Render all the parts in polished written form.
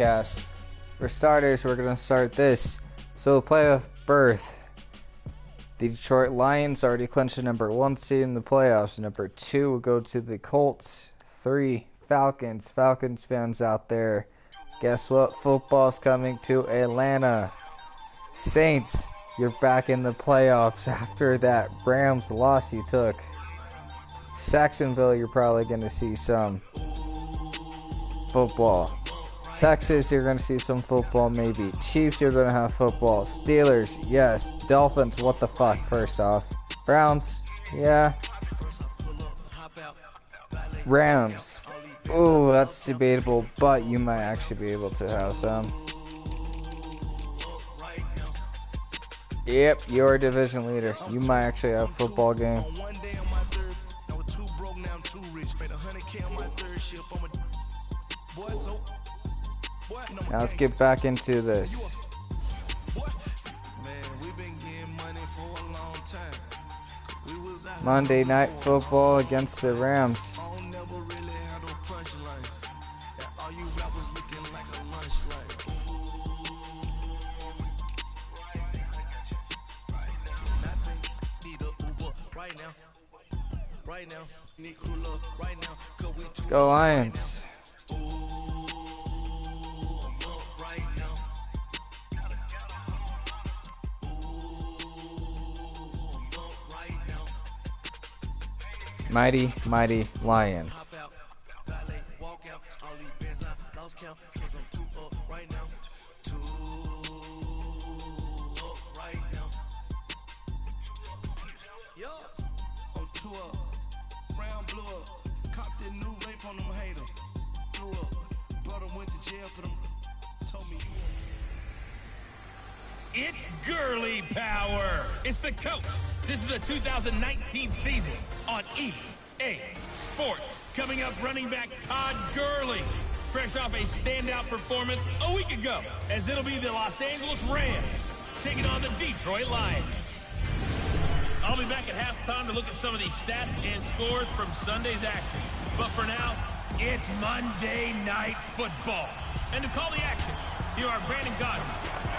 Yes. For starters, we're going to start this. So, playoff berth. The Detroit Lions already clinched the number 1 seed in the playoffs. Number 2 will go to the Colts. 3, Falcons. Falcons fans out there, guess what? Football's coming to Atlanta. Saints, you're back in the playoffs after that Rams loss you took. Jacksonville, you're probably going to see some football. Texas, you're going to see some football maybe. Chiefs, you're going to have football. Steelers, yes. Dolphins, what the fuck, first off. Browns, yeah. Rams, ooh, that's debatable, but you might actually be able to have some. Yep, you're a division leader. You might actually have a football game. Now let's get back into this. Monday Night Football against the Rams. Let's go Lions. Mighty, mighty Lions. It's girly power. It's the coach. This is the 2019 season on EA Sports. Coming up, running back Todd Gurley, fresh off a standout performance a week ago, as it'll be the Los Angeles Rams taking on the Detroit Lions. I'll be back at halftime to look at some of these stats and scores from Sunday's action. But for now, it's Monday Night Football. And to call the action, here are Brandon Gaudin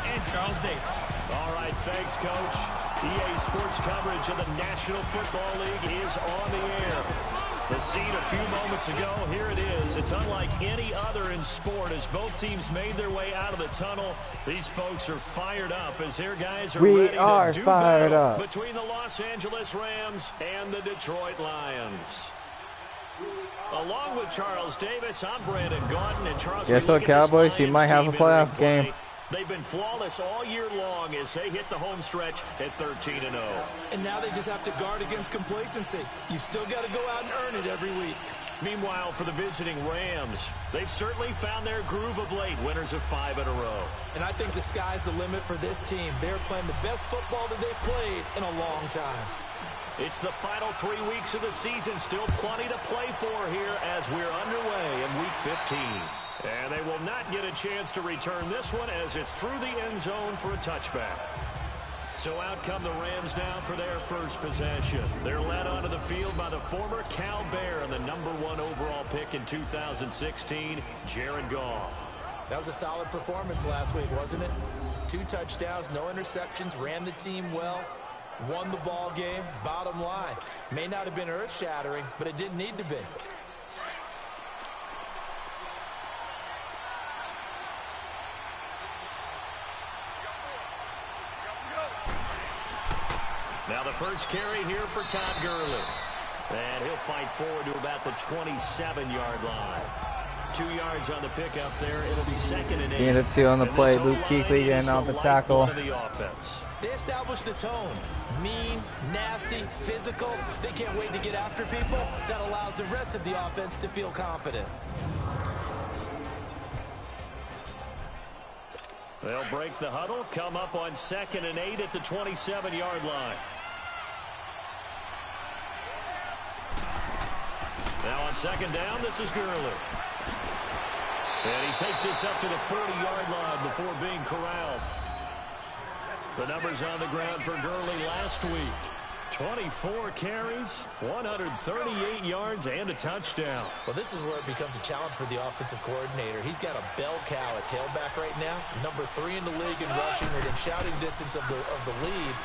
and Charles Davis. All right, thanks, Coach. EA Sports coverage of the National Football League is on the air. The scene a few moments ago, here it is. It's unlike any other in sport as both teams made their way out of the tunnel. These folks are fired up as their guys are ready to do battle between the Los Angeles Rams and the Detroit Lions. Along with Charles Davis, I'm Brandon Gaudin, and Charles. Guess what, Cowboys? You might have a playoff game. They've been flawless all year long as they hit the home stretch at 13-0. And now they just have to guard against complacency. You still got to go out and earn it every week. Meanwhile, for the visiting Rams, they've certainly found their groove of late, winners of 5 in a row. And I think the sky's the limit for this team. They're playing the best football that they've played in a long time. It's the final 3 weeks of the season, still plenty to play for here as we're underway in Week 15. And they will not get a chance to return this one as it's through the end zone for a touchback. So out come the Rams now for their first possession. They're led onto the field by the former Cal Bear and the #1 overall pick in 2016, Jared Goff. That was a solid performance last week, wasn't it? 2 touchdowns, no interceptions, ran the team well, won the ball game. Bottom line, may not have been earth-shattering, but it didn't need to be. Now the first carry here for Todd Gurley. And he'll fight forward to about the 27-yard line. 2 yards on the pickup there. It'll be 2nd and 8. Gain of 2 on the play. Luke Kuechly getting off the tackle. They established the tone. Mean, nasty, physical. They can't wait to get after people. That allows the rest of the offense to feel confident. They'll break the huddle, come up on 2nd and 8 at the 27-yard line. Now on 2nd down, this is Gurley. And he takes this up to the 40-yard line before being corralled. The numbers on the ground for Gurley last week. 24 carries, 138 yards, and a touchdown. Well, this is where it becomes a challenge for the offensive coordinator. He's got a bell cow at tailback right now, number 3 in the league in rushing, within shouting distance of the lead.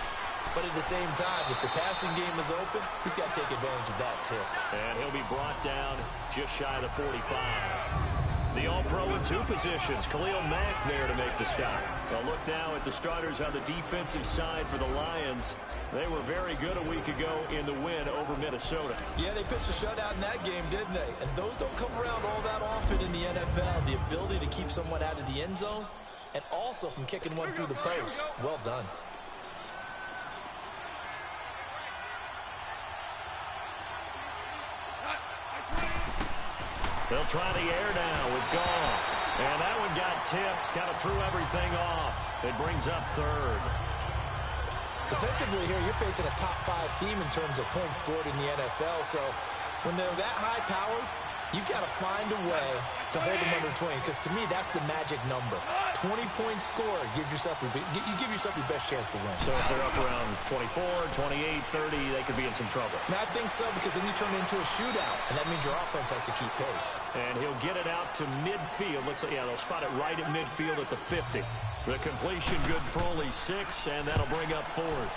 But at the same time, if the passing game is open, he's got to take advantage of that too. And he'll be brought down just shy of the 45. The All-Pro in 2 positions. Khalil Mack there to make the stop. A look now at the starters on the defensive side for the Lions. They were very good a week ago in the win over Minnesota. Yeah, they pitched a shutout in that game, didn't they? And those don't come around all that often in the NFL. The ability to keep someone out of the end zone and also from kicking one through the post. Well done. They'll try the air now with Goff. And that one got tipped, kind of threw everything off. It brings up 3rd. Defensively here, you're facing a top 5 team in terms of points scored in the NFL. So when they're that high-powered, you've got to find a way to hold them under 20. Because to me, that's the magic number. 20-point score gives yourself you give yourself your best chance to win. So if they're up around 24, 28, 30, they could be in some trouble. And I think so, because then you turn it into a shootout, and that means your offense has to keep pace. And he'll get it out to midfield. Looks like, yeah, they'll spot it right at midfield at the 50. The completion good for only 6, and that'll bring up 4th.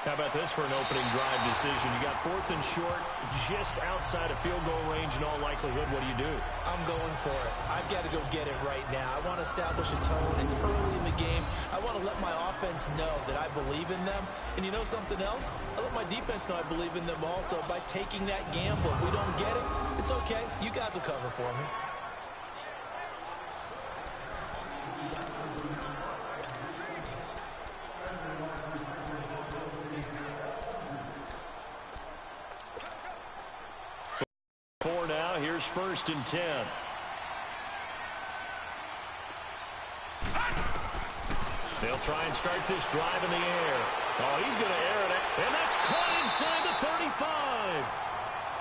How about this for an opening drive decision? You got 4th and short, just outside of field goal range in all likelihood. What do? I'm going for it. I've got to go get it right now. I want to establish a tone. It's early in the game. I want to let my offense know that I believe in them. And you know something else? I let my defense know I believe in them also by taking that gamble. If we don't get it, it's okay. You guys will cover for me. Now, here's 1st and 10. They'll try and start this drive in the air. Oh, he's going to air it. And that's caught inside the 35.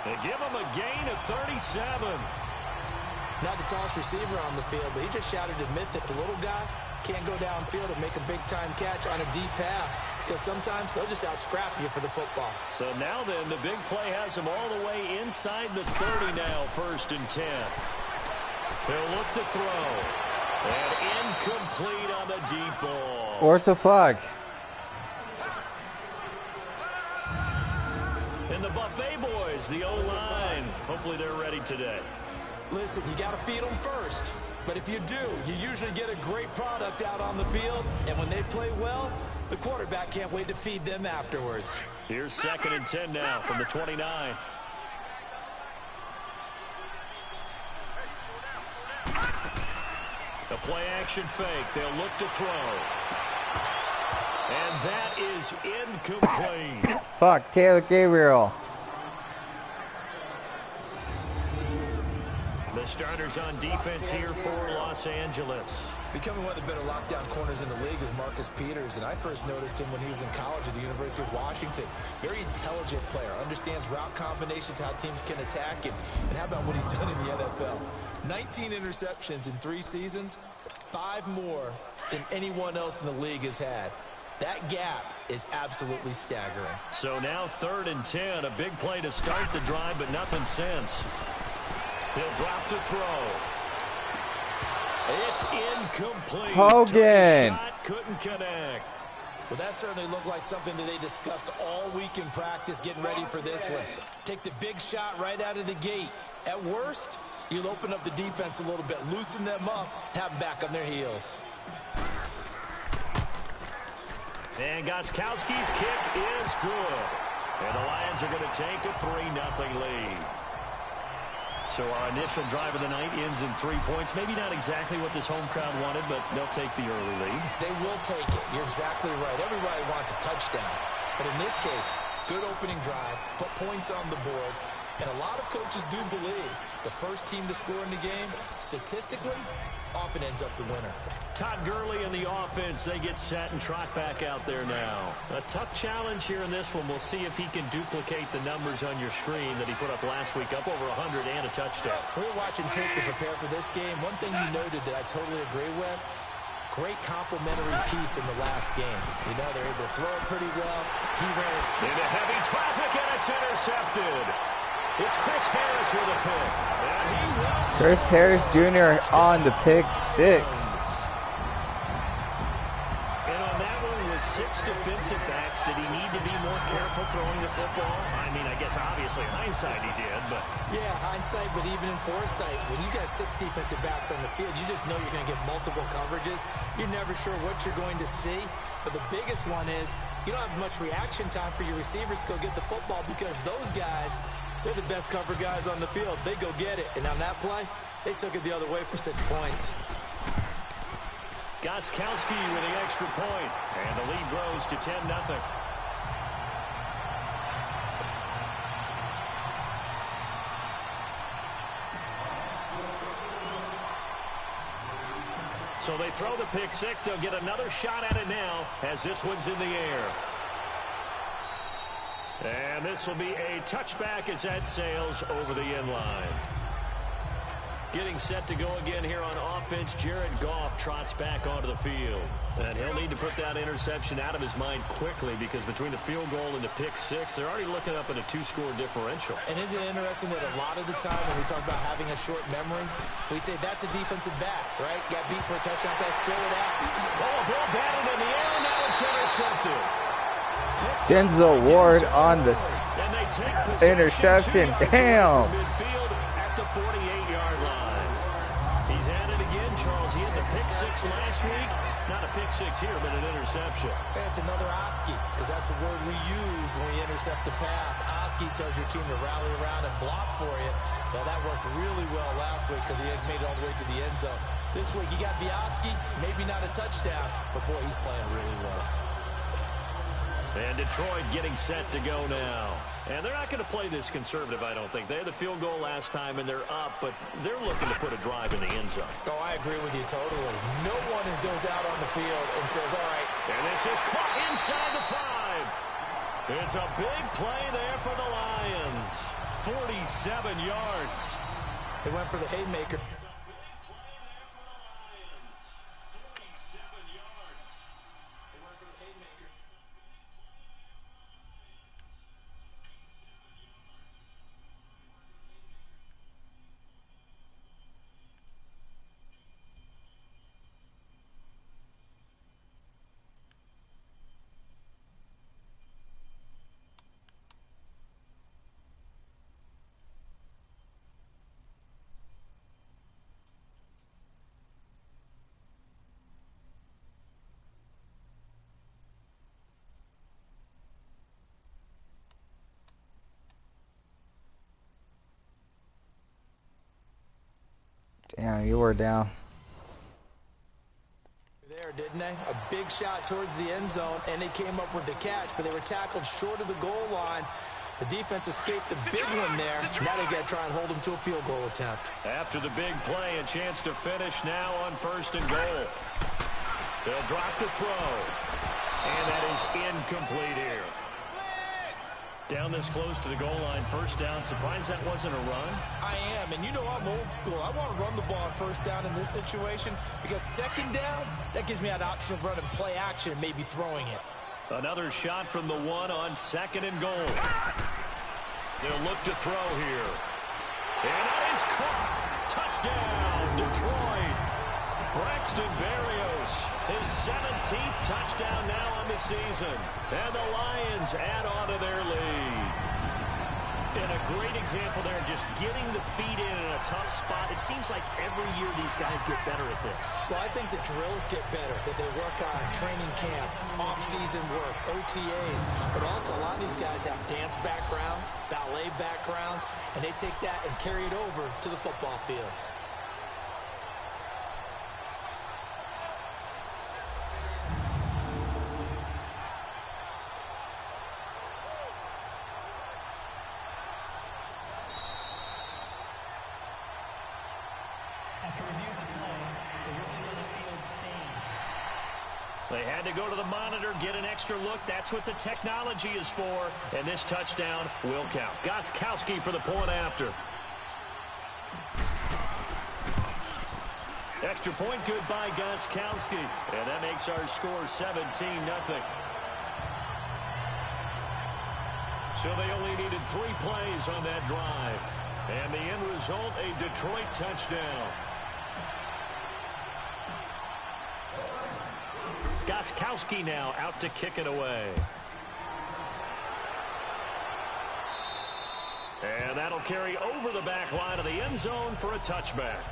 They give him a gain of 37. Not the tallest receiver on the field, but he just shouted to admit that the little guy can't go downfield and make a big-time catch on a deep pass, because sometimes they'll just out-scrap you for the football. So now then, the big play has him all the way inside the 30 now, 1st and 10. They'll look to throw. And incomplete on the deep ball. Where's the flag? And the Buffet boys, the O-line. Hopefully they're ready today. Listen, you got to feed them first. But if you do, you usually get a great product out on the field. And when they play well, the quarterback can't wait to feed them afterwards. Here's 2nd and 10 now from the 29. A play-action fake. They'll look to throw. And that is incomplete. Fuck, Taylor Gabriel. The starters on defense here for Los Angeles. Becoming one of the better lockdown corners in the league is Marcus Peters, and I first noticed him when he was in college at the University of Washington. Very intelligent player, understands route combinations, how teams can attack, and how about what he's done in the NFL? 19 interceptions in 3 seasons, 5 more than anyone else in the league has had. That gap is absolutely staggering. So now 3rd and 10, a big play to start the drive, but nothing since. He'll drop to throw. It's incomplete. Hogan. Shot, couldn't connect. Well, that certainly looked like something that they discussed all week in practice, getting ready for this one. Take the big shot right out of the gate. At worst, you'll open up the defense a little bit, loosen them up, have them back on their heels. And Gostkowski's kick is good. And the Lions are going to take a 3-0 lead. So our initial drive of the night ends in 3 points. Maybe not exactly what this home crowd wanted, but they'll take the early lead. They will take it. You're exactly right. Everybody wants a touchdown. But in this case, good opening drive, put points on the board. And a lot of coaches do believe the first team to score in the game, statistically, often ends up the winner. Todd Gurley and the offense, they get set and trot back out there now. A tough challenge here in this one. We'll see if he can duplicate the numbers on your screen that he put up last week, up over 100 and a touchdown. We were watching tape to prepare for this game. One thing you noted that I totally agree with, great complementary piece in the last game. You know, they're able to throw it pretty well. He ran into heavy traffic, and it's intercepted. It's Chris Harris with a pick. And he will Chris Harris Jr. on the pick 6. And on that one with 6 defensive backs, did he need to be more careful throwing the football? I mean, I guess obviously hindsight he did, but... Yeah, hindsight, but even in foresight, when you got 6 defensive backs on the field, you just know you're going to get multiple coverages. You're never sure what you're going to see. But the biggest one is you don't have much reaction time for your receivers to go get the football because those guys, they're the best cover guys on the field. They go get it. And on that play, they took it the other way for 6 points. Gostkowski with the extra point. And the lead grows to 10-0. So they throw the pick 6. They'll get another shot at it now as this one's in the air. And this will be a touchback as that sails over the end line. Getting set to go again here on offense, Jared Goff trots back onto the field. And he'll need to put that interception out of his mind quickly because between the field goal and the pick 6, they're already looking up at a 2-score differential. And isn't it interesting that a lot of the time when we talk about having a short memory, we say that's a defensive back, right? Got beat for a touchdown pass, throw it out. Oh, a ball batted in the air, and now it's intercepted. Denzel Ward on the And they take interception. Damn. Midfield at the 48-yard line. He's at it again, Charles. He had the pick 6 last week. Not a pick 6 here, but an interception. And it's another Oski, because that's the word we use when we intercept the pass. Oski tells your team to rally around and block for you. Well, that worked really well last week because he had made it all the way to the end zone. This week, he got the Oski, maybe not a touchdown, but boy, he's playing really well. And Detroit getting set to go now. And they're not going to play this conservative, I don't think. They had the field goal last time, and they're up, but they're looking to put a drive in the end zone. Oh, I agree with you totally. No one goes out on the field and says, all right. And this is caught inside the 5. It's a big play there for the Lions. 47 yards. They went for the haymaker. Damn, you were down. There, didn't they? A big shot towards the end zone, and they came up with the catch, but they were tackled short of the goal line. The defense escaped the big one there. Now they got to try and hold them to a field goal attempt. After the big play, a chance to finish now on 1st and goal. They'll drop the throw. And that is incomplete here. Down this close to the goal line, 1st down. Surprised that wasn't a run? I am, and you know I'm old school. I want to run the ball on 1st down in this situation because 2nd down, that gives me an option of running play action and maybe throwing it. Another shot from the 1 on 2nd and goal. They'll look to throw here. And that is caught. Touchdown, Detroit. Braxton Berrios, his 17th touchdown now on the season. And the Lions add on to their lead. And a great example there, just getting the feet in a tough spot. It seems like every year these guys get better at this. Well, I think the drills get better, that they work on training camp, off-season work, OTAs. But also a lot of these guys have dance backgrounds, ballet backgrounds, and they take that and carry it over to the football field. They had to go to the monitor, get an extra look. That's what the technology is for. And this touchdown will count. Gostkowski for the point after. extra point, good by Gostkowski. And that makes our score 17-0. So they only needed 3 plays on that drive. And the end result, a Detroit touchdown. Gostkowski now out to kick it away. And that'll carry over the back line of the end zone for a touchback.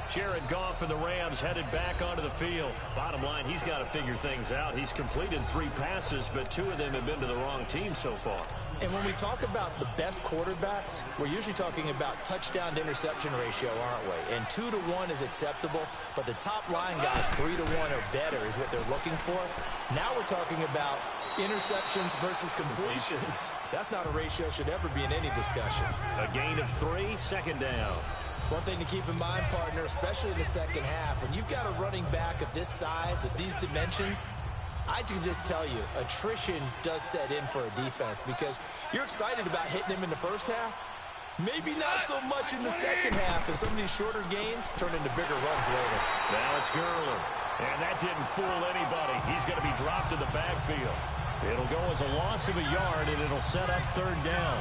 Jared Goff and the Rams headed back onto the field. Bottom line, he's got to figure things out. He's completed 3 passes, but 2 of them have been to the wrong team so far. And when we talk about the best quarterbacks, we're usually talking about touchdown to interception ratio, aren't we? And 2 to 1 is acceptable, but the top line guys, 3 to 1 or better is what they're looking for. Now we're talking about interceptions versus completions. That's not a ratio should ever be in any discussion. A gain of 3, second down. One thing to keep in mind, partner, especially in the second half, when you've got a running back of this size, of these dimensions, I can just tell you, attrition does set in for a defense because you're excited about hitting him in the first half. Maybe not so much in the second half, and some of these shorter gains turn into bigger runs later. Now it's Gurley, and that didn't fool anybody. He's going to be dropped in the backfield. It'll go as a loss of a yard, and it'll set up third down.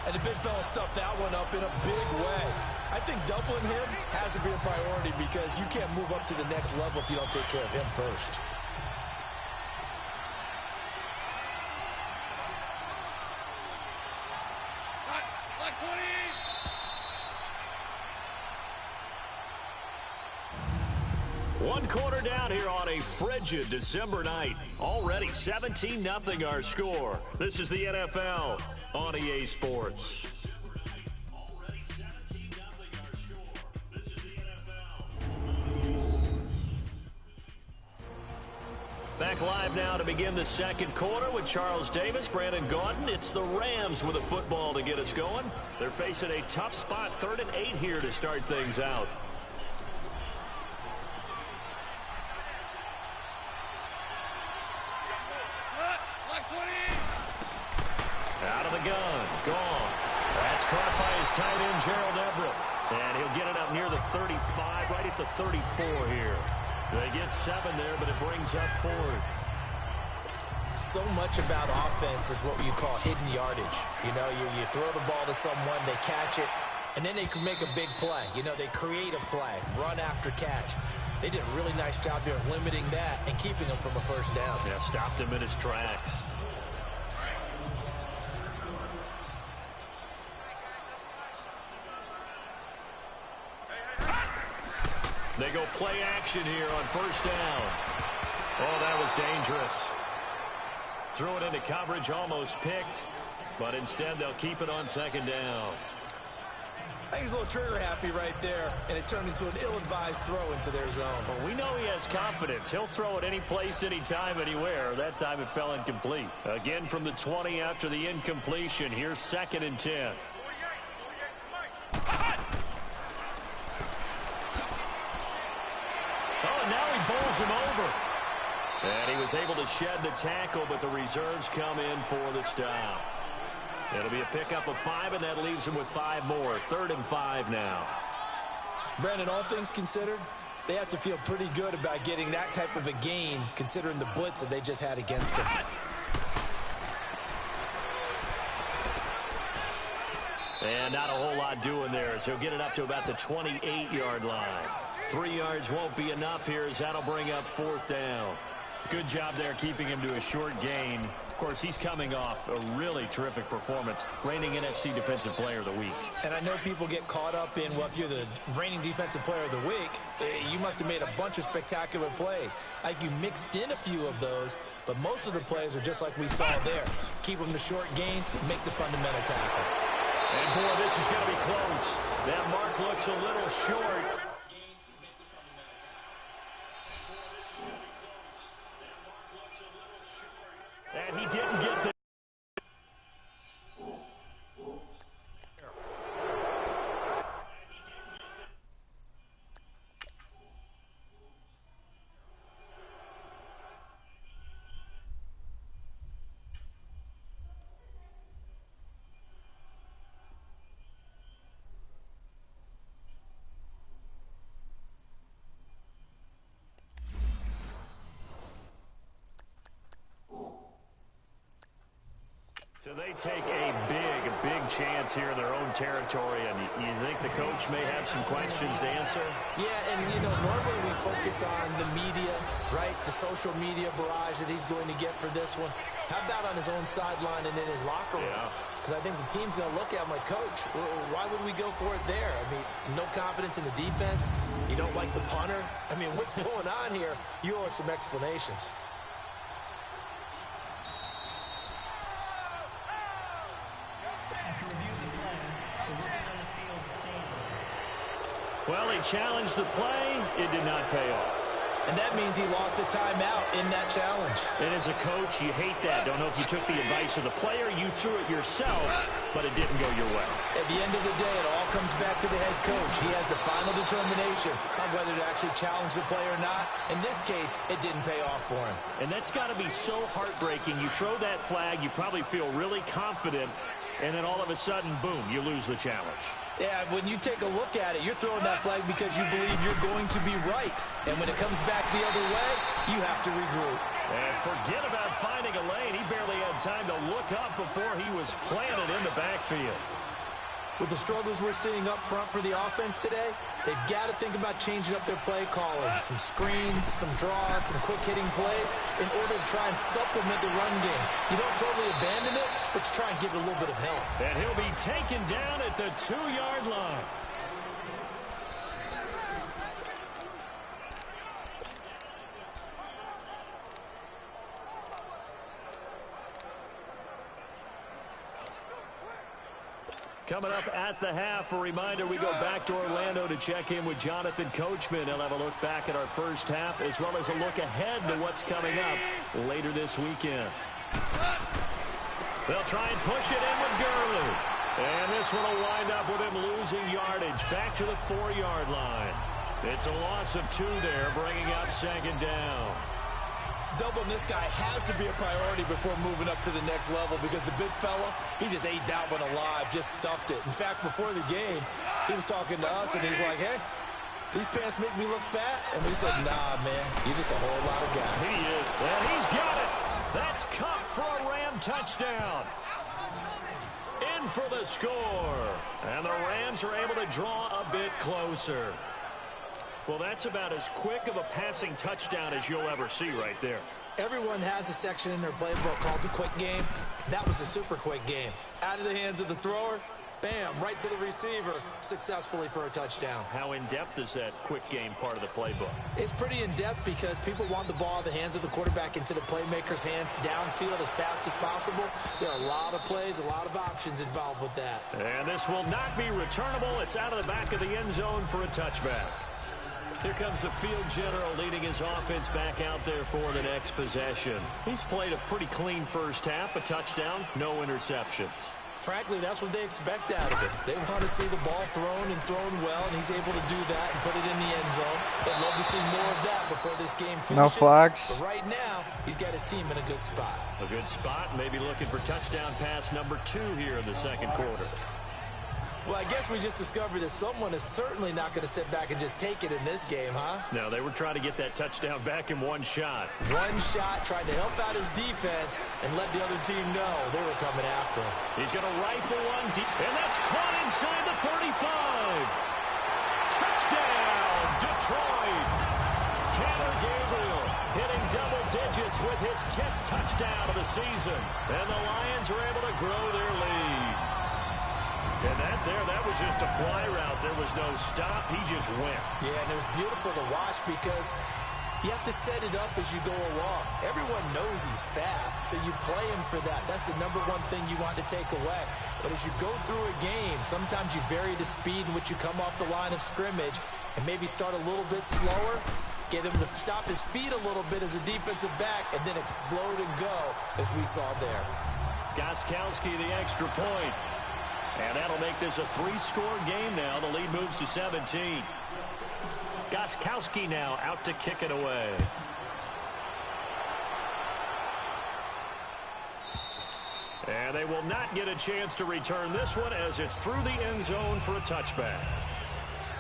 And the big fella stuffed that one up in a big way. I think doubling him has to be a priority because you can't move up to the next level if you don't take care of him first. One quarter down here on a frigid December night. Already 17-0 our score. This is the NFL on EA Sports. Back live now to begin the second quarter with Charles Davis, Brandon Gaudin. It's the Rams with a football to get us going. They're facing a tough spot, 3rd and 8 here to start things out. Out of the gun, gone. That's caught by his tight end, Gerald Everett. And he'll get it up near the 35, right at the 34 here. They get 7 there, but it brings up 4th. So much about offense is what you call hidden yardage. You know, you throw the ball to someone, they catch it, and then they can make a big play. You know, they create a play, run after catch. They did a really nice job there of limiting that and keeping him from a first down. Yeah, stopped him in his tracks. They go play action here on first down. Oh, that was dangerous. Threw it into coverage, almost picked, but instead they'll keep it on second down. I think he's a little trigger happy right there, and it turned into an ill-advised throw into their zone. Well, we know he has confidence. He'll throw it any place, anytime, anywhere. That time it fell incomplete. Again from the 20 after the incompletion. Here's 2nd and 10. Oh, and now he bowls him over. And he was able to shed the tackle, but the reserves come in for the stop. It'll be a pickup of 5, and that leaves him with 5 more. 3rd and 5 now. Brandon, all things considered, they have to feel pretty good about getting that type of a gain, considering the blitz that they just had against them. And not a whole lot doing there, as he'll get it up to about the 28-yard line. 3 yards won't be enough here, as that'll bring up 4th down. Good job there keeping him to a short gain. Of course, he's coming off a really terrific performance, reigning NFC Defensive Player of the Week. And I know people get caught up in, well, if you're the reigning Defensive Player of the Week, you must have made a bunch of spectacular plays. Like you mixed in a few of those, but most of the plays are just like we saw there. Keep them to short gains, make the fundamental tackle. And, boy, this is going to be close. That mark looks a little short. And he didn't get the So they take a big chance here in their own territory, and you think the coach may have some questions to answer? Yeah, and, you know, normally we focus on the media, right? The social media barrage that he's going to get for this one. How about on his own sideline and in his locker room? Because I think the team's going to look at him like, Coach, why would we go for it there? I mean, no confidence in the defense. You don't like the punter. I mean, what's going on here? You owe us some explanations. After review of the play, the ruling on the field stands. Well, he challenged the play. It did not pay off. And that means he lost a timeout in that challenge. And as a coach, you hate that. Don't know if you took the advice of the player, you threw it yourself, but it didn't go your way. At the end of the day, it all comes back to the head coach. He has the final determination on whether to actually challenge the play or not. In this case, it didn't pay off for him. And that's got to be so heartbreaking. You throw that flag, you probably feel really confident, and then all of a sudden, boom, you lose the challenge. Yeah, when you take a look at it, you're throwing that flag because you believe you're going to be right. And when it comes back the other way, you have to regroup. And forget about finding a lane. He barely had time to look up before he was planted in the backfield. With the struggles we're seeing up front for the offense today, they've got to think about changing up their play calling. Some screens, some draws, some quick-hitting plays in order to try and supplement the run game. You don't totally abandon it, but you try and give it a little bit of help. And he'll be taken down at the 2-yard line. Coming up at the half, a reminder, we go back to Orlando to check in with Jonathan Coachman. He'll have a look back at our first half as well as a look ahead to what's coming up later this weekend. They'll try and push it in with Gurley. And this one will wind up with him losing yardage back to the 4-yard line. It's a loss of 2 there, bringing up second down. Doubling this guy has to be a priority before moving up to the next level because the big fella, he just ate that one alive, just stuffed it. In fact, before the game, he was talking to us, and he's like, hey, these pants make me look fat? And we said, nah, man, you're just a whole lot of guy. He is. And he's got it. That's Kupp for a Ram touchdown. In for the score. And the Rams are able to draw a bit closer. Well, that's about as quick of a passing touchdown as you'll ever see right there. Everyone has a section in their playbook called the quick game. That was a super quick game. Out of the hands of the thrower, bam, right to the receiver, successfully for a touchdown. How in-depth is that quick game part of the playbook? It's pretty in-depth because people want the ball in the hands of the quarterback into the playmaker's hands downfield as fast as possible. There are a lot of plays, a lot of options involved with that. And this will not be returnable. It's out of the back of the end zone for a touchback. Here comes the field general leading his offense back out there for the next possession. He's played a pretty clean first half, a touchdown, no interceptions. Frankly, that's what they expect out of him. They want to see the ball thrown and thrown well, and he's able to do that and put it in the end zone. They'd love to see more of that before this game finishes. No flags. But right now, he's got his team in a good spot. A good spot, maybe looking for touchdown pass number 2 here in the second quarter. Well, I guess we just discovered that someone is certainly not going to sit back and just take it in this game, huh? No, they were trying to get that touchdown back in one shot. One shot, trying to help out his defense and let the other team know they were coming after him. He's going to rifle one deep, and that's caught inside the 35. Touchdown, Detroit. Tanner Gabriel hitting double digits with his 10th touchdown of the season. And the Lions are able to grow their lead. And that was just a fly route. There was no stop. He just went. Yeah, and it was beautiful to watch because you have to set it up as you go along. Everyone knows he's fast, so you play him for that. That's the number one thing you want to take away. But as you go through a game, sometimes you vary the speed in which you come off the line of scrimmage and maybe start a little bit slower, get him to stop his feet a little bit as a defensive back, and then explode and go, as we saw there. Gostkowski, the extra point. And that'll make this a 3-score game now. The lead moves to 17. Gostkowski now out to kick it away. And they will not get a chance to return this one as it's through the end zone for a touchback.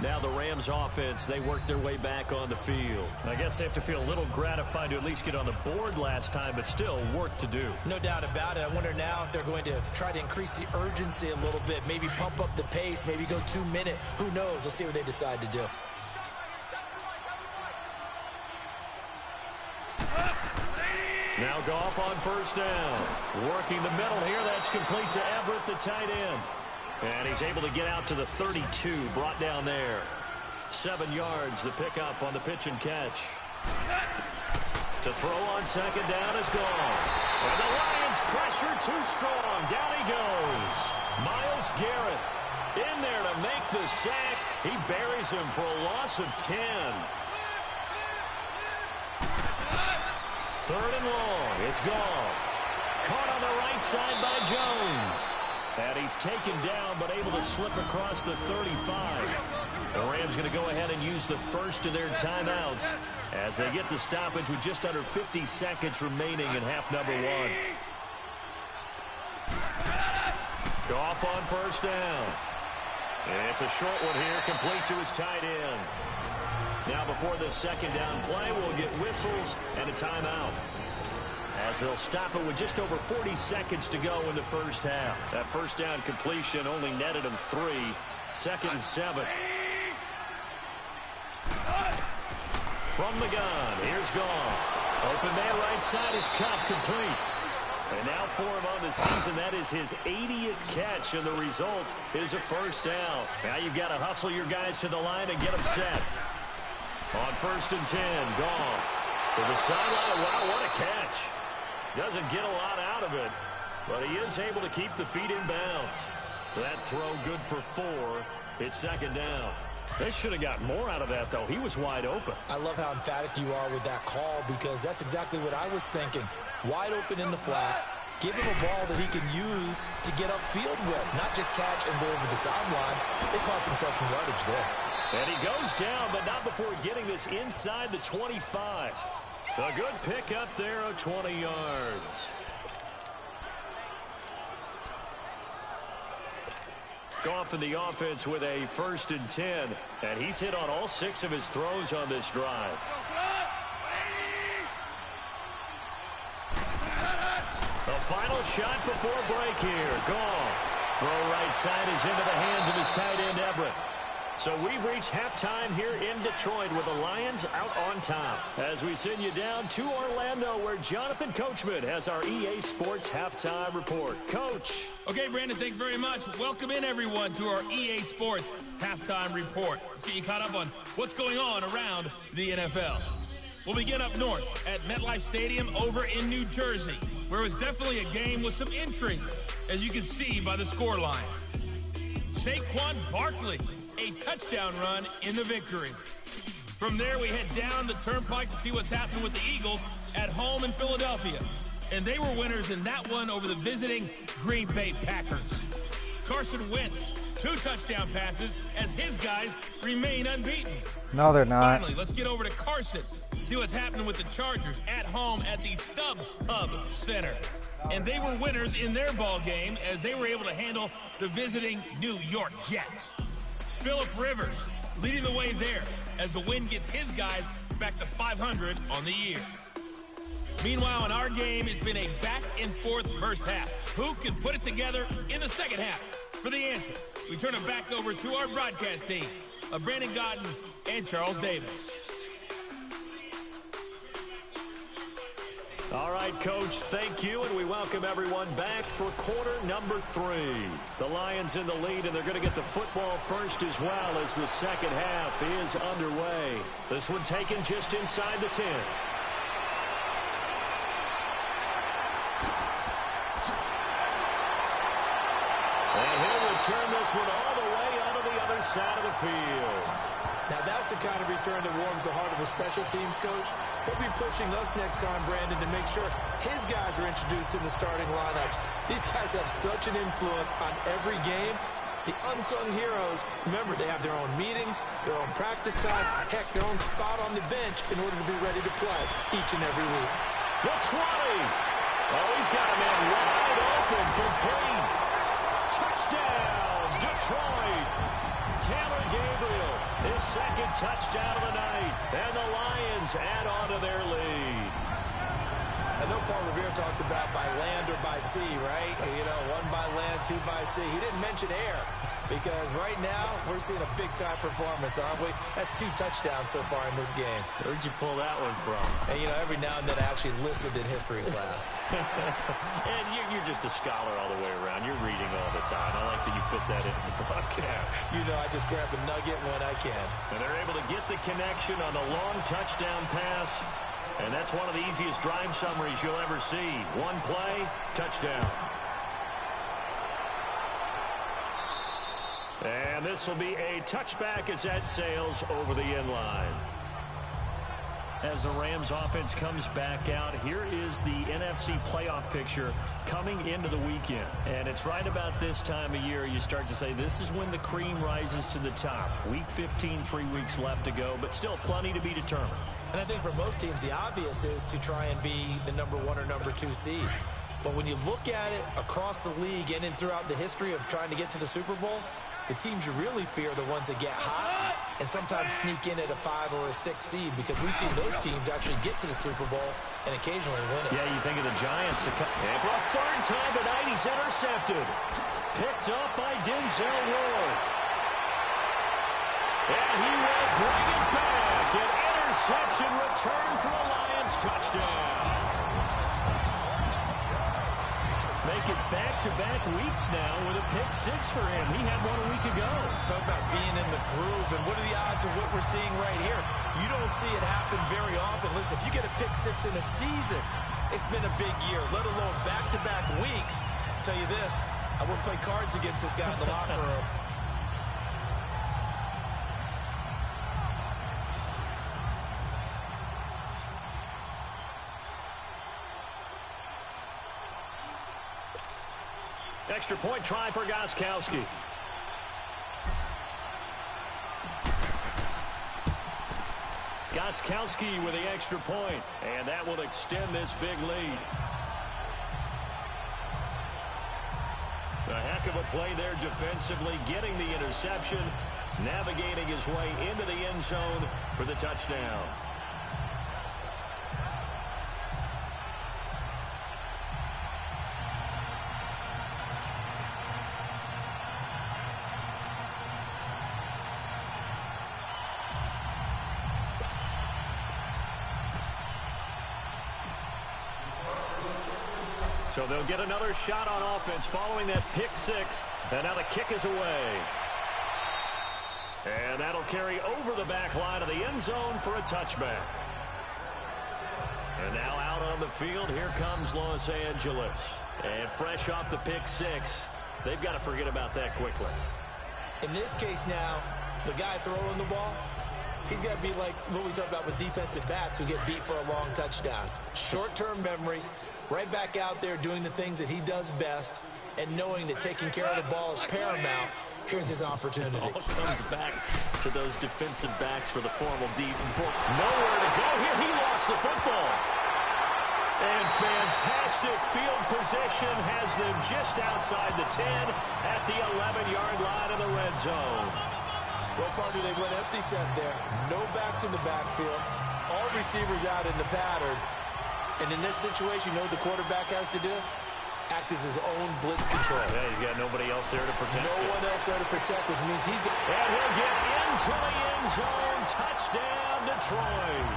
Now the Rams offense, they work their way back on the field. I guess they have to feel a little gratified to at least get on the board last time, but still work to do. No doubt about it. I wonder now if they're going to try to increase the urgency a little bit, maybe pump up the pace, maybe go 2 minute. Who knows? Let's see what they decide to do. Now Goff on first down. Working the middle here. That's complete to Everett, the tight end. And he's able to get out to the 32, brought down there. 7 yards, the pickup on the pitch and catch. To throw on second down is gone. And the Lions pressure too strong. Down he goes. Myles Garrett in there to make the sack. He buries him for a loss of 10. 3rd and long. It's Goff. Caught on the right side by Jones. And he's taken down, but able to slip across the 35. The Rams going to go ahead and use the first of their timeouts as they get the stoppage with just under 50 seconds remaining in half number 1. Goff on first down. It's a short one here, complete to his tight end. Now before the second down play, we'll get whistles and a timeout, as they'll stop it with just over 40 seconds to go in the first half. That first down completion only netted him 3. 2nd and 7. From the gun, here's Goff. Open man right side is caught, complete. And now for him on the season, that is his 80th catch, and the result is a first down. Now you've got to hustle your guys to the line and get them set. On 1st and 10, Goff to the sideline. Wow, what a catch. Doesn't get a lot out of it, but he is able to keep the feet in bounds. That throw good for 4. It's second down. They should have got more out of that, though. He was wide open. I love how emphatic you are with that call, because that's exactly what I was thinking. Wide open in the flat. Give him a ball that he can use to get upfield with, not just catch and go over the sideline. They cost themselves some yardage there. And he goes down, but not before getting this inside the 25. A good pick up there of 20 yards. Goff in the offense with a 1st and 10, and he's hit on all 6 of his throws on this drive. The final shot before break here. Goff. Throw right side is into the hands of his tight end, Everett. So we've reached halftime here in Detroit with the Lions out on top, as we send you down to Orlando, where Jonathan Coachman has our EA Sports Halftime Report. Coach. Okay, Brandon, thanks very much. Welcome in, everyone, to our EA Sports Halftime Report. Let's get you caught up on what's going on around the NFL. We'll begin up north at MetLife Stadium over in New Jersey, where it was definitely a game with some intrigue, as you can see by the scoreline. Saquon Barkley, a touchdown run in the victory. From there, we head down the turnpike to see what's happening with the Eagles at home in Philadelphia. And they were winners in that one over the visiting Green Bay Packers. Carson Wentz, 2 touchdown passes as his guys remain unbeaten. No, they're not. Finally, let's get over to Carson. See what's happening with the Chargers at home at the StubHub Center. And they were winners in their ball game as they were able to handle the visiting New York Jets. Phillip Rivers leading the way there as the win gets his guys back to 500 on the year. Meanwhile, in our game, it's been a back-and-forth first half. Who can put it together in the second half? For the answer, we turn it back over to our broadcast team of Brandon Gaudin and Charles Davis. All right, Coach, thank you, and we welcome everyone back for quarter number 3. The Lions in the lead, and they're going to get the football first as well as the second half is underway. This one taken just inside the 10. And he'll return this one all the way onto the other side of the field. Now, that's the kind of return that warms the heart of a special teams coach. He'll be pushing us next time, Brandon, to make sure his guys are introduced in the starting lineups. These guys have such an influence on every game. The unsung heroes, remember, they have their own meetings, their own practice time, heck, their own spot on the bench in order to be ready to play each and every week. The 20. Oh, he's got a man wide open, complete. Touchdown, Detroit. Taylor Gabriel His second touchdown of the night. And the Lions add on to their lead. I know Paul Revere talked about by land or by sea, right? You know, one by land, two by sea. He didn't mention air because right now we're seeing a big-time performance, aren't we? That's 2 touchdowns so far in this game. Where'd you pull that one from? And, you know, every now and then I actually listened in history class. And you're just a scholar all the way around. You're reading all the time. I like that you fit that into the broadcast. You know, I just grab a nugget when I can. And they're able to get the connection on the long touchdown pass. And that's one of the easiest drive summaries you'll ever see. One play, touchdown. And this will be a touchback as that sails over the end line. As the Rams offense comes back out, here is the NFC playoff picture coming into the weekend. And it's right about this time of year you start to say this is when the cream rises to the top. Week 15, 3 weeks left to go, but still plenty to be determined. And I think for most teams, the obvious is to try and be the number 1 or number 2 seed. But when you look at it across the league and throughout the history of trying to get to the Super Bowl, the teams you really fear are the ones that get hot and sometimes sneak in at a 5 or a 6 seed because we've seen those teams actually get to the Super Bowl and occasionally win it. Yeah, you think of the Giants. And for a third time tonight, he's intercepted. Picked up by Denzel Ward. And he will bring it back. An interception return for a Lions touchdown. Make it back-to-back weeks now with a pick 6 for him. He had one a week ago. Talk about being in the groove, and what are the odds of what we're seeing right here? You don't see it happen very often. Listen, if you get a pick 6 in a season, it's been a big year, let alone back-to-back weeks. I'll tell you this, I wouldn't play cards against this guy in the locker room. Extra point try for Gostkowski. Gostkowski with the extra point, and that will extend this big lead. A heck of a play there defensively, getting the interception, navigating his way into the end zone for the touchdown. So they'll get another shot on offense following that pick 6. And now the kick is away. And that'll carry over the back line of the end zone for a touchback. And now out on the field, here comes Los Angeles. And fresh off the pick 6, they've got to forget about that quickly. In this case now, the guy throwing the ball, he's got to be like what we talk about with defensive backs who get beat for a long touchdown. Short-term memory. Right back out there doing the things that he does best and knowing that taking care of the ball is paramount. Here's his opportunity. It all comes back to those defensive backs for the formal deep. Nowhere to go here. He lost the football. And fantastic field position has them just outside the 10 at the 11-yard line of the red zone. Well, partner, they went empty set there. No backs in the backfield. All receivers out in the pattern. And in this situation, you know what the quarterback has to do? Act as his own blitz control. Yeah, he's got nobody else there to protect. No one else there to protect, which means he's going to... And he'll get into the end zone. Touchdown, Detroit.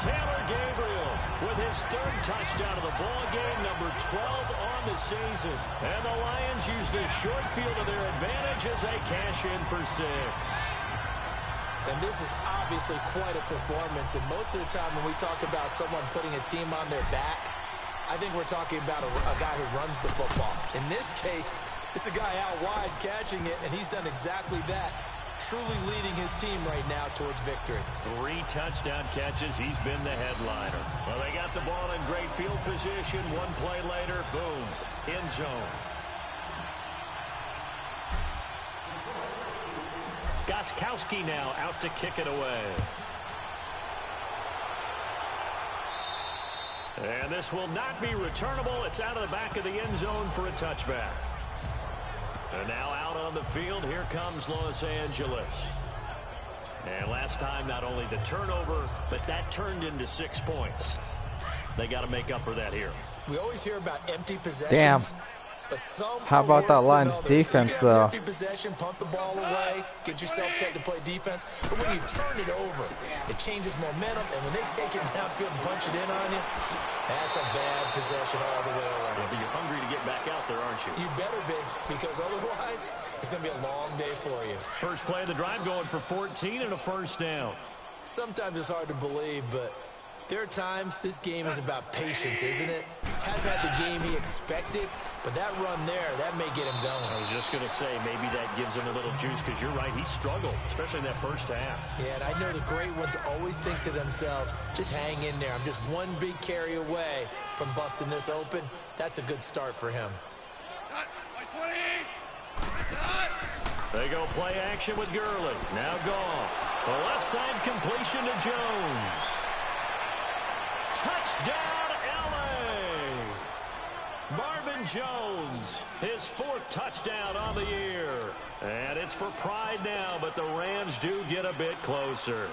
Taylor Gabriel with his 3rd touchdown of the ball game, number 12 on the season. And the Lions use the short field to their advantage as they cash in for 6. And this is obviously quite a performance. And most of the time when we talk about someone putting a team on their back, I think we're talking about a guy who runs the football. In this case, it's a guy out wide catching it, and he's done exactly that, truly leading his team right now towards victory. 3 touchdown catches. He's been the headliner. Well, they got the ball in great field position. One play later, boom, end zone. Gostkowski now out to kick it away. And this will not be returnable. It's out of the back of the end zone for a touchback. And now out on the field, here comes Los Angeles. And last time, not only the turnover, but that turned into 6 points. They got to make up for that here. We always hear about empty possessions. Damn. But some How about that Lions defense, you though? Empty possession, punt the ball away, get yourself set to play defense. But when you turn it over, it changes momentum. And when they take it downfield and punch it in on you, that's a bad possession all the way around. Yeah, but you're hungry to get back out there, aren't you? You better be, because otherwise, it's going to be a long day for you. First play of the drive going for 14 and a first down. Sometimes it's hard to believe, but there are times this game is about patience, isn't it? Hasn't had the game he expected, but that run there, that may get him going. I was just going to say, maybe that gives him a little juice, because you're right, he struggled, especially in that first half. Yeah, and I know the great ones always think to themselves, just hang in there. I'm just one big carry away from busting this open. That's a good start for him. They go play action with Gurley. Now gone. The left side completion to Jones. Touchdown, L.A. Marvin Jones, his 4th touchdown on the year. And it's for pride now, but the Rams do get a bit closer.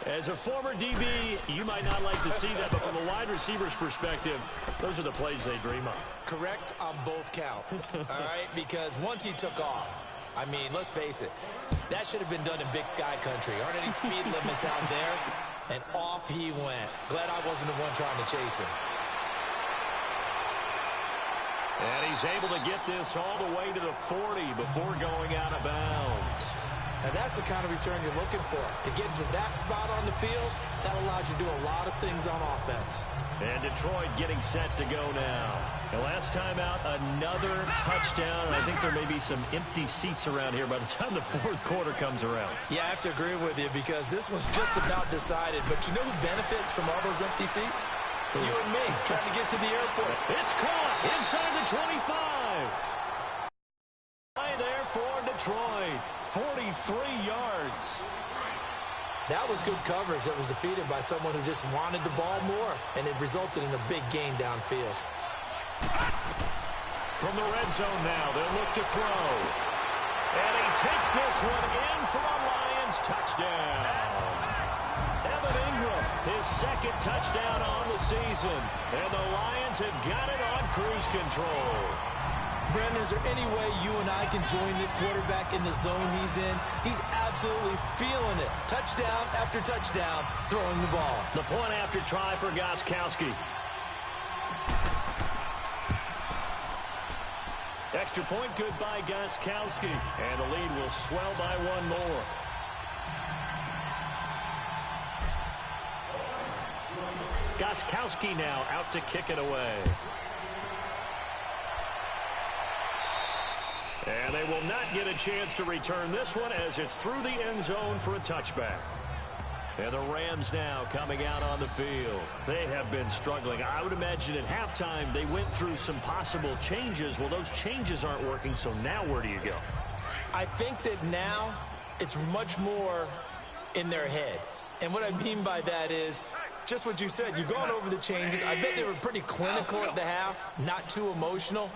As a former DB, you might not like to see that, but from a wide receiver's perspective, those are the plays they dream of. Correct on both counts, all right? Because once he took off, I mean, let's face it, that should have been done in Big Sky country. Aren't any speed limits out there? And off he went. Glad I wasn't the one trying to chase him. And he's able to get this all the way to the 40 before going out of bounds. Now that's the kind of return you're looking for. To get to that spot on the field, that allows you to do a lot of things on offense. And Detroit getting set to go now. And last time out, another touchdown. And I think there may be some empty seats around here by the time the 4th quarter comes around. Yeah, I have to agree with you because this was just about decided. But you know who benefits from all those empty seats? You and me, trying to get to the airport. It's caught inside the 25. Right there for Detroit. 43 yards. That was good coverage that was defeated by someone who just wanted the ball more, and it resulted in a big gain downfield. From the red zone now, they'll look to throw. And he takes this one in for a Lions touchdown. Evan Ingram, his 2nd touchdown on the season. And the Lions have got it on cruise control. Brendan, is there any way you and I can join this quarterback in the zone he's in? He's absolutely feeling it. Touchdown after touchdown, throwing the ball. The point after try for Gostkowski. Extra point good by Gostkowski. And the lead will swell by 1 more. Gostkowski now out to kick it away. And they will not get a chance to return this one as it's through the end zone for a touchback. And the Rams now coming out on the field. They have been struggling. I would imagine at halftime they went through some possible changes. Well, those changes aren't working, so now where do you go? I think that now it's much more in their head. And what I mean by that is just what you said. You've gone over the changes. I bet they were pretty clinical at the half, not too emotional.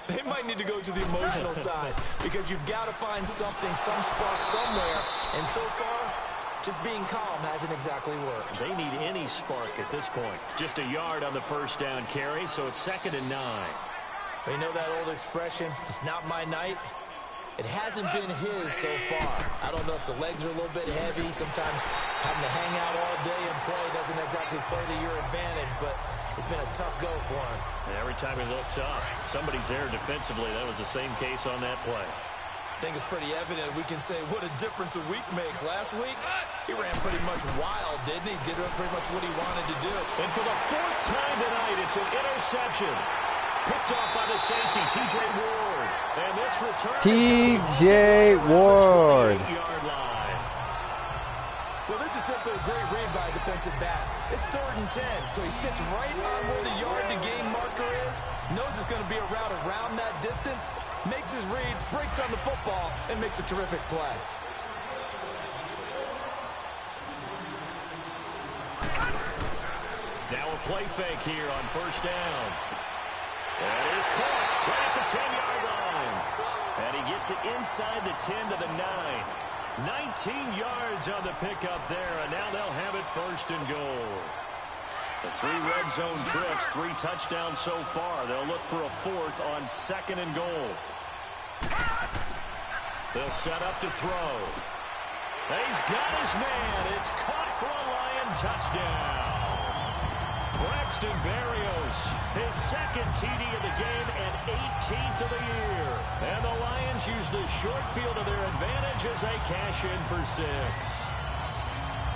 They might need to go to the emotional side because you've got to find something, some spark somewhere. And so far, just being calm hasn't exactly worked. They need any spark at this point. Just a yard on the first down carry, so it's 2nd and 9. You know that old expression, it's not my night? It hasn't been his so far. I don't know if the legs are a little bit heavy. Sometimes having to hang out all day and play doesn't exactly play to your advantage, but it's been a tough go for him. And every time he looks up, somebody's there defensively. That was the same case on that play. I think it's pretty evident we can say what a difference a week makes. Last week, he ran pretty much wild, didn't he? Did pretty much what he wanted to do. And for the 4th time tonight, it's an interception. Picked off by the safety, T.J. Ward. And this return T.J. Ward. Line. Well, this is simply a great read by a defensive back. It's 3rd and 10, so he sits right on where the yard-to-gain marker is, knows it's going to be a route around that distance, makes his read, breaks on the football, and makes a terrific play. Now a play fake here on first down. That is caught right at the 10-yard line. And he gets it inside the 10 to the 9. 19 yards on the pickup there, and now they'll have it 1st and goal. The 3 red zone trips, 3 touchdowns so far. They'll look for a 4th on 2nd and goal. They'll set up to throw. He's got his man. It's caught for a Lion touchdown. Braxton Berrios, his 2nd TD of the game and 18th of the year. And the Lions use the short field to their advantage as they cash in for 6.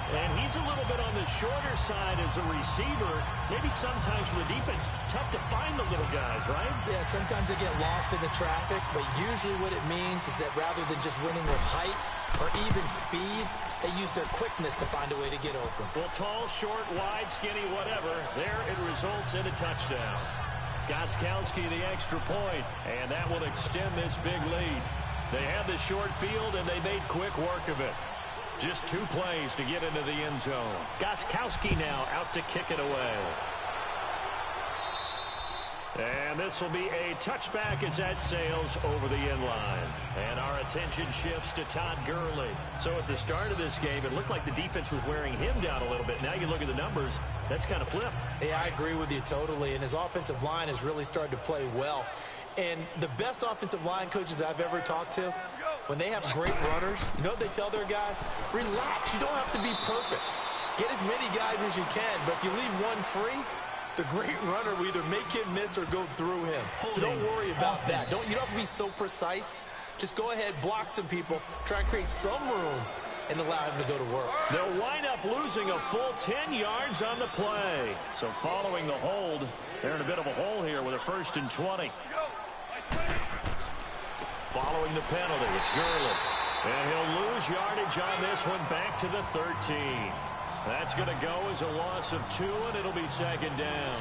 And he's a little bit on the shorter side as a receiver. Maybe sometimes for the defense, tough to find the little guys, right? Yeah, sometimes they get lost in the traffic, but usually what it means is that rather than just winning with height or even speed, they use their quickness to find a way to get open. Well, tall, short, wide, skinny, whatever, there it results in a touchdown. Gostkowski the extra point, and that will extend this big lead. They had the short field, and they made quick work of it. Just 2 plays to get into the end zone. Gostkowski now out to kick it away. And this will be a touchback as that sails over the end line. And our attention shifts to Todd Gurley. So at the start of this game, it looked like the defense was wearing him down a little bit. Now you look at the numbers, that's kind of flipped. Yeah, I agree with you totally. And his offensive line has really started to play well. And the best offensive line coaches that I've ever talked to, when they have great runners, you know what they tell their guys? Relax. You don't have to be perfect. Get as many guys as you can. But if you leave one free, the great runner will either make him miss or go through him. So don't worry about that. You don't have to be so precise. Just go ahead, block some people, try and create some room, and allow him to go to work. They'll wind up losing a full 10 yards on the play. So following the hold, they're in a bit of a hole here with a 1st and 20. Following the penalty, it's Gurley. And he'll lose yardage on this one back to the 13. That's going to go as a loss of 2, and it'll be 2nd down.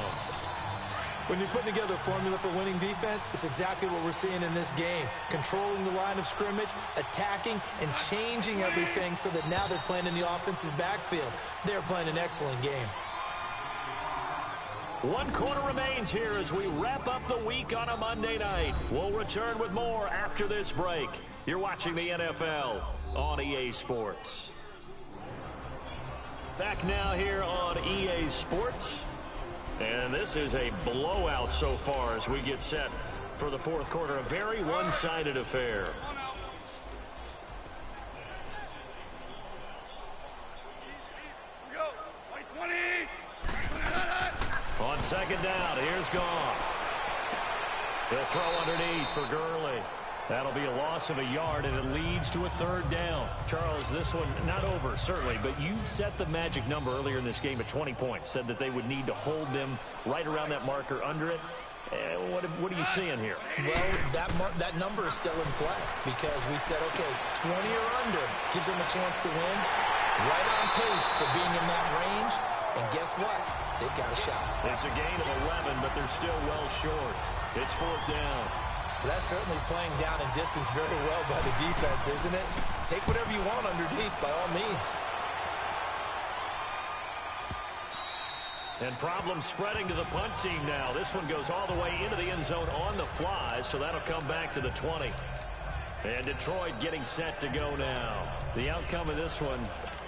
When you're putting together a formula for winning defense, it's exactly what we're seeing in this game. Controlling the line of scrimmage, attacking, and changing everything so that now they're playing in the offense's backfield. They're playing an excellent game. 1 quarter remains here as we wrap up the week on a Monday night. We'll return with more after this break. You're watching the NFL on EA Sports. Back now here on EA Sports. And this is a blowout so far as we get set for the 4th quarter. A very one-sided affair. On 2nd down, here's Goff. He'll throw underneath for Gurley. That'll be a loss of a yard, and it leads to a 3rd down. Charles, this one not over, certainly, but you set the magic number earlier in this game at 20 points. Said that they would need to hold them right around that marker under it. What are you seeing here? Well, that number is still in play because we said, okay, 20 or under gives them a chance to win. Right on pace for being in that range. And guess what? They've got a shot. It's a gain of 11, but they're still well short. It's 4th down. Well, that's certainly playing down in distance very well by the defense, isn't it? Take whatever you want underneath, by all means. And problems spreading to the punt team now. This one goes all the way into the end zone on the fly, so that'll come back to the 20. And Detroit getting set to go now. The outcome of this one,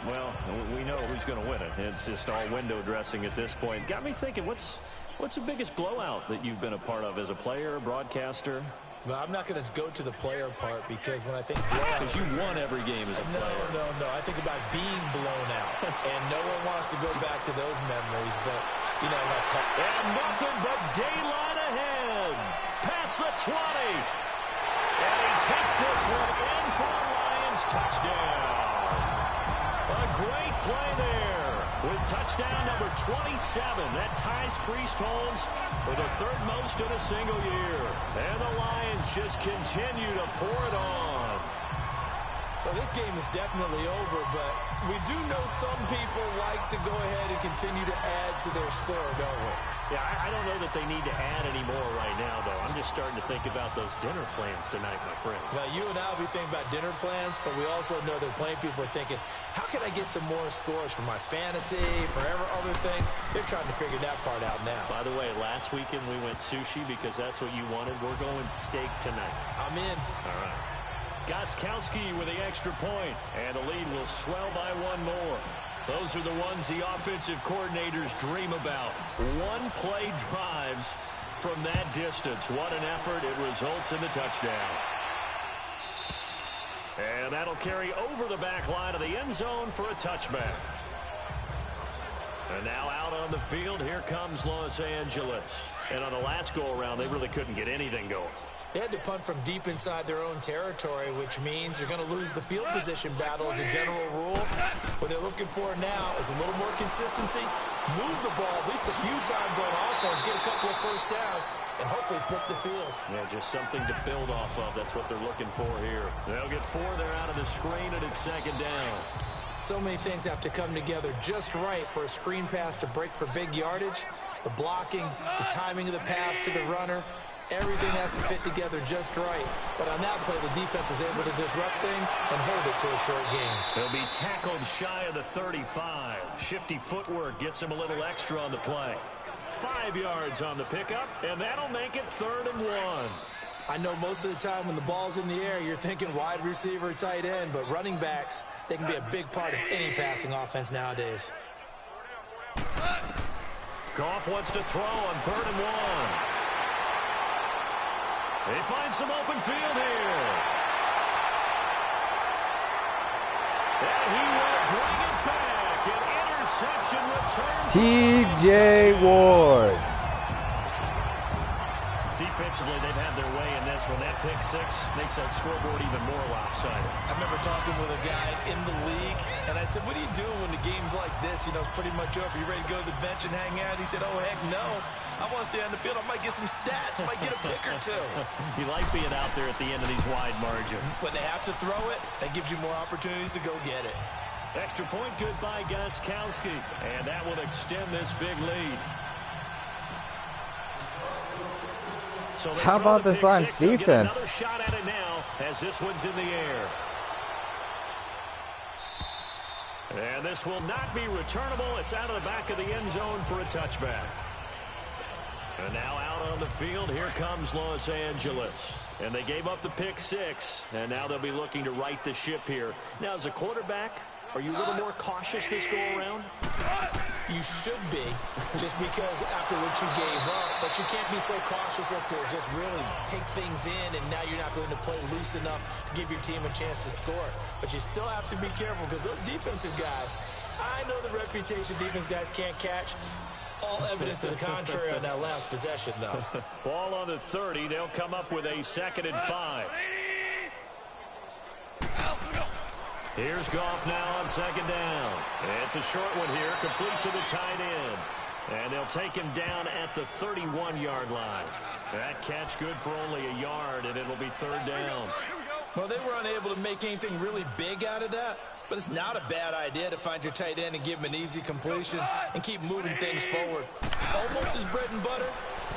well, we know who's going to win it. It's just all window dressing at this point. Got me thinking, what's the biggest blowout that you've been a part of as a player, broadcaster? Well, I'm not going to go to the player part because when I think blowout... Because you won every game as a player. No. I think about being blown out. And no one wants to go back to those memories, but, you know, that's called... And nothing but daylight ahead. Past the 20. And he takes this one in for a Lions touchdown. A great play there with touchdown number 27. That ties Priest Holmes for the 3rd most in a single year. And the Lions just continue to pour it on. Well, this game is definitely over, but we do know some people like to go ahead and continue to add to their score, don't we? Yeah, I don't know that they need to add any more right now, though. I'm just starting to think about those dinner plans tonight, my friend. Well, you and I will be thinking about dinner plans, but we also know that plenty of people are thinking, how can I get some more scores for my fantasy, for other things? They're trying to figure that part out now. By the way, last weekend we went sushi because that's what you wanted. We're going steak tonight. I'm in. All right. Gostkowski with the extra point, and the lead will swell by one more. Those are the ones the offensive coordinators dream about. One-play drives from that distance. What an effort. It results in the touchdown. And that'll carry over the back line of the end zone for a touchback. And now out on the field, here comes Los Angeles. And on the last go-around, they really couldn't get anything going. They had to punt from deep inside their own territory, which means you're going to lose the field position battle as a general rule. What they're looking for now is a little more consistency, move the ball at least a few times on offense, get a couple of first downs, and hopefully flip the field. Yeah, just something to build off of. That's what they're looking for here. They'll get 4 there out of the screen, and it's second down. So many things have to come together just right for a screen pass to break for big yardage. The blocking, the timing of the pass to the runner, everything has to fit together just right. But on that play, the defense was able to disrupt things and hold it to a short gain. He'll be tackled shy of the 35. Shifty footwork gets him a little extra on the play. 5 yards on the pickup, and that'll make it 3rd and 1. I know most of the time when the ball's in the air, you're thinking wide receiver, tight end, but running backs, they can be a big part of any passing offense nowadays. Goff wants to throw on 3rd and 1. They find some open field here. And he will bring it back. An interception returns. TJ Ward. Defensively, they've had their way in this one. That pick 6 makes that scoreboard even more lopsided. I remember talking with a guy in the league, and I said, what do you do when the game's like this? You know, it's pretty much over. You ready to go to the bench and hang out? He said, oh, heck no. I want to stay on the field. I might get some stats. I might get a pick or two. You like being out there at the end of these wide margins. When they have to throw it, that gives you more opportunities to go get it. Extra point good by Gostkowski, and that will extend this big lead. So how about this Lions defense? Another shot at it now as this one's in the air. And this will not be returnable. It's out of the back of the end zone for a touchback. And now out on the field, here comes Los Angeles. And they gave up the pick 6, and now they'll be looking to right the ship here. Now, as a quarterback, are you a little more cautious this go-around? You should be, just because after what you gave up, but you can't be so cautious as to just really take things in, and now you're not going to play loose enough to give your team a chance to score. But you still have to be careful, because those defensive guys, I know the reputation defense guys can't catch. All evidence to the contrary on that last possession, though. Ball on the 30. They'll come up with a 2nd and 5. Here's Goff now on 2nd down. It's a short one here, complete to the tight end. And they'll take him down at the 31-yard line. That catch good for only a yard, and it'll be 3rd down. Well, they were unable to make anything really big out of that, but it's not a bad idea to find your tight end and give him an easy completion and keep moving things forward. Almost his bread and butter.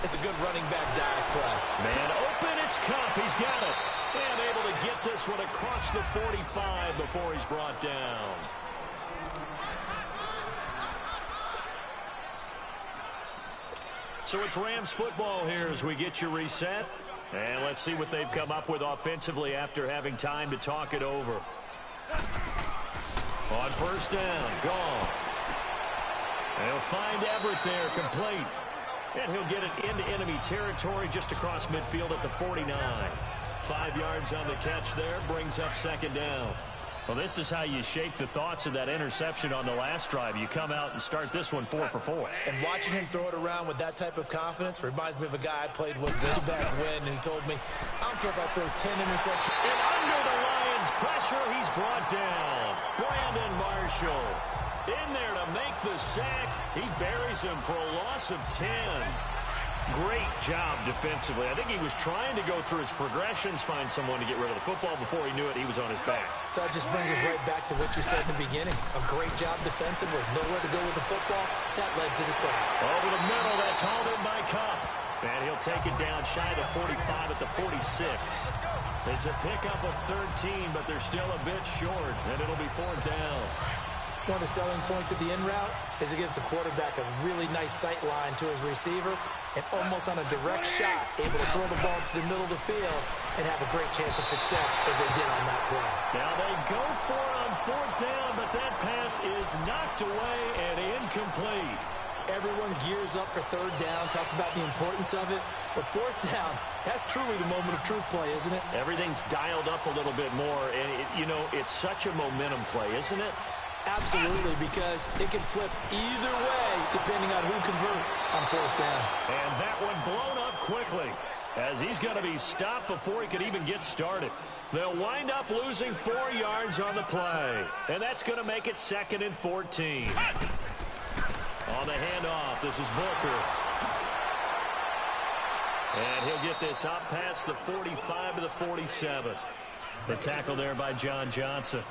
It's a good running back dive play. Man open, it's Kupp. He's got it. And able to get this one across the 45 before he's brought down. So it's Rams football here as we get you reset. And let's see what they've come up with offensively after having time to talk it over. On 1st down, Goff. They'll find Everett there, complete. And he'll get it into enemy territory just across midfield at the 49. 5 yards on the catch there, brings up 2nd down. Well, this is how you shake the thoughts of that interception on the last drive. You come out and start this one 4 for 4. And watching him throw it around with that type of confidence reminds me of a guy I played with way back when, and he told me, I don't care if I throw 10 interceptions. And under the Lions' pressure, he's brought down. Brandon Marshall in there to make the sack. He buries him for a loss of 10. Great job defensively. I think he was trying to go through his progressions, find someone to get rid of the football. Before he knew it, he was on his back. So that just brings us right back to what you said in the beginning. A great job defensively. Nowhere to go with the football. That led to the sack. Over the middle, that's hauled in by Kupp. And he'll take it down shy of the 45 at the 46. It's a pickup of 13, but they're still a bit short, and it'll be 4th down. One of the selling points of the in route is it gives the quarterback a really nice sight line to his receiver. and almost on a direct shot, able to throw the ball to the middle of the field and have a great chance of success as they did on that play. Now they go for it on 4th down, but that pass is knocked away and incomplete. Everyone gears up for 3rd down, talks about the importance of it. But 4th down, that's truly the moment of truth play, isn't it? Everything's dialed up a little bit more, and, it's such a momentum play, isn't it? Absolutely, because it can flip either way depending on who converts on 4th down. And that one blown up quickly as he's going to be stopped before he could even get started. They'll wind up losing 4 yards on the play, and that's going to make it 2nd and 14. On the handoff, this is Booker. And he'll get this up past the 45 to the 47. The tackle there by John Johnson.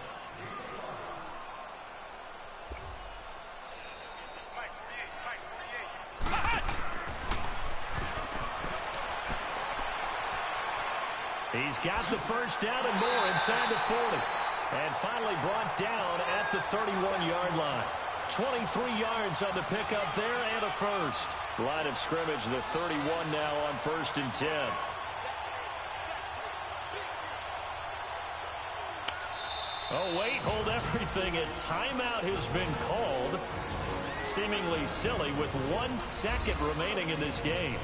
He's got the 1st down and more inside the 40. And finally brought down at the 31-yard line. 23 yards on the pickup there and a first. Line of scrimmage, the 31 now on 1st and 10. Oh, wait, hold everything. A timeout has been called. Seemingly silly with 1 second remaining in this game.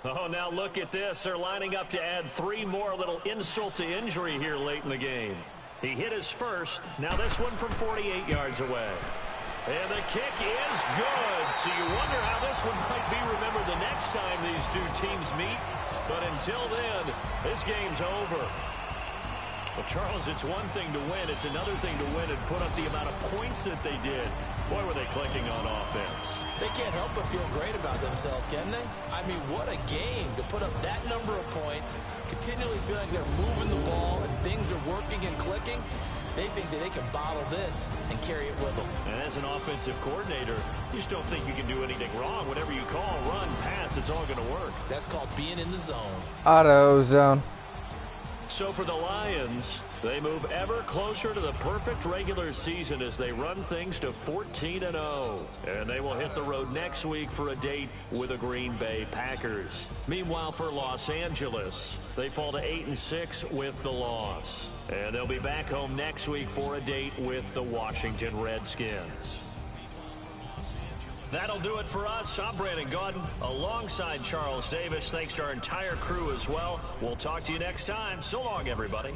Oh, now look at this. They're lining up to add 3 more. Little insult to injury here late in the game. He hit his first. Now this one from 48 yards away. And the kick is good. So you wonder how this one might be remembered the next time these two teams meet. But until then, this game's over. Well, Charles, it's one thing to win. It's another thing to win and put up the amount of points that they did. Boy, were they clicking on offense. They can't help but feel great about themselves, can they? I mean, what a game to put up that number of points, continually feeling they're moving the ball and things are working and clicking. They think that they can bottle this and carry it with them. And as an offensive coordinator, you just don't think you can do anything wrong. Whatever you call, run, pass, it's all going to work. That's called being in the zone. Auto zone. So for the Lions, they move ever closer to the perfect regular season as they run things to 14-0. And they will hit the road next week for a date with the Green Bay Packers. Meanwhile, for Los Angeles, they fall to 8-6 with the loss. And they'll be back home next week for a date with the Washington Redskins. That'll do it for us. I'm Brandon Gaudin alongside Charles Davis. Thanks to our entire crew as well. We'll talk to you next time. So long, everybody.